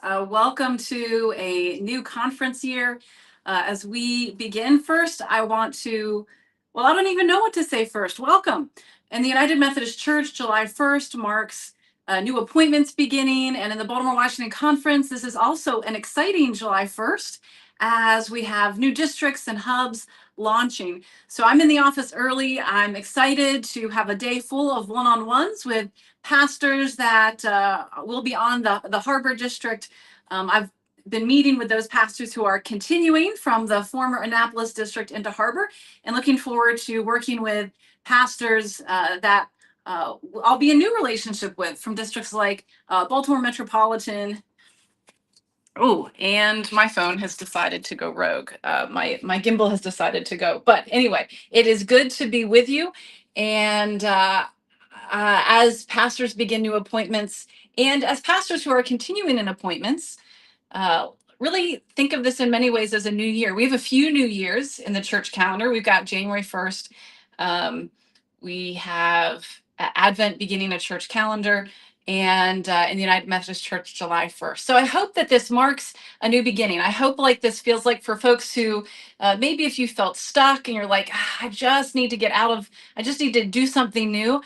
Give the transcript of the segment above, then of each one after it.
Welcome to a new conference year. As we begin first, I don't even know what to say first. Welcome. In the United Methodist Church, July 1st marks new appointments beginning. And in the Baltimore Washington Conference, this is also an exciting July 1st as we have new districts and hubs launching. So I'm in the office early. I'm excited to have a day full of one-on-ones with pastors that will be on the Harbor District. I've been meeting with those pastors who are continuing from the former Annapolis District into Harbor, and looking forward to working with pastors that I'll be in new relationship with from districts like Baltimore Metropolitan. Oh, and my phone has decided to go rogue. My gimbal has decided to go. But anyway, it is good to be with you. And as pastors begin new appointments, and as pastors who are continuing in appointments, uh, really think of this in many ways as a new year. We have a few new years in the church calendar. We've got January 1st. We have Advent beginning a church calendar, and in the United Methodist Church, July 1st. So I hope that this marks a new beginning. I hope like this feels like for folks who maybe if you felt stuck and you're like, I just need to I just need to do something new.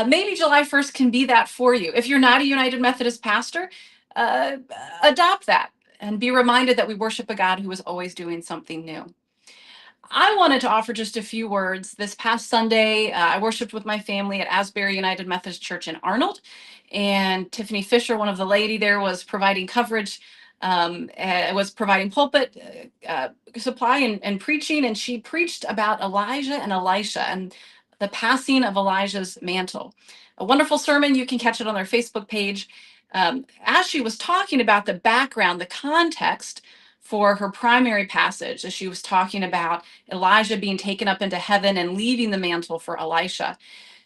Maybe July 1st can be that for you. If you're not a United Methodist pastor, uh, adopt that and be reminded that we worship a God who is always doing something new. I wanted to offer just a few words. This past Sunday, I worshiped with my family at Asbury United Methodist Church in Arnold, and Tiffany Fisher, one of the lady there, was providing coverage, was providing pulpit supply and preaching, and she preached about Elijah and Elisha and the passing of Elijah's mantle. A wonderful sermon. You can catch it on their Facebook page. As she was talking about the background, the context for her primary passage, as she was talking about Elijah being taken up into heaven and leaving the mantle for Elisha.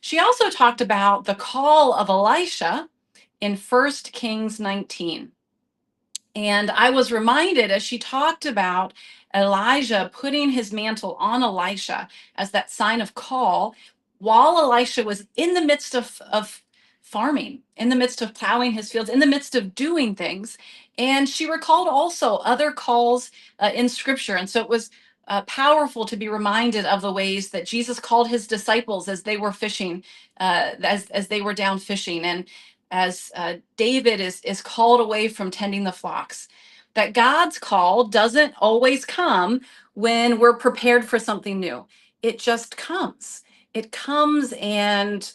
She also talked about the call of Elisha in 1 Kings 19. And I was reminded as she talked about Elijah putting his mantle on Elisha as that sign of call, while Elisha was in the midst of farming, in the midst of plowing his fields, in the midst of doing things. And she recalled also other calls in scripture. And so it was powerful to be reminded of the ways that Jesus called his disciples as they were fishing, as they were down fishing. And as David is called away from tending the flocks, that God's call doesn't always come when we're prepared for something new. It just comes. It comes and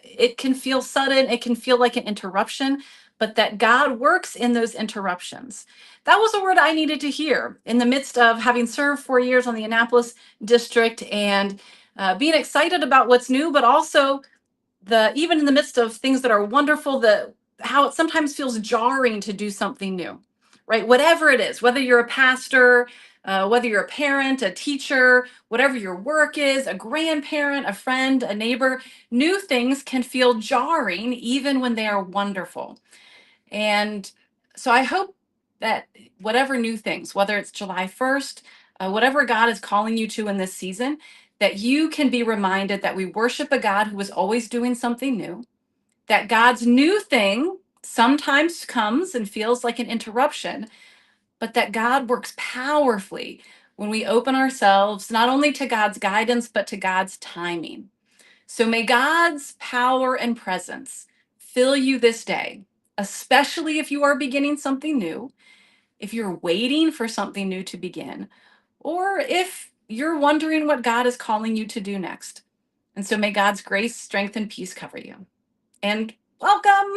it can feel sudden. It can feel like an interruption, but that God works in those interruptions. That was a word I needed to hear in the midst of having served 4 years on the Annapolis district and being excited about what's new, but also even in the midst of things that are wonderful, how it sometimes feels jarring to do something new, right? Whatever it is, whether you're a pastor, whether you're a parent, a teacher, whatever your work is, a grandparent, a friend, a neighbor, new things can feel jarring even when they are wonderful. And so I hope that whatever new things, whether it's July 1st, whatever God is calling you to in this season, that you can be reminded that we worship a God who is always doing something new, that God's new thing sometimes comes and feels like an interruption, but that God works powerfully when we open ourselves not only to God's guidance, but to God's timing. So may God's power and presence fill you this day, especially if you are beginning something new, if you're waiting for something new to begin, or if you're wondering what God is calling you to do next. And so may God's grace, strength, and peace cover you. And welcome.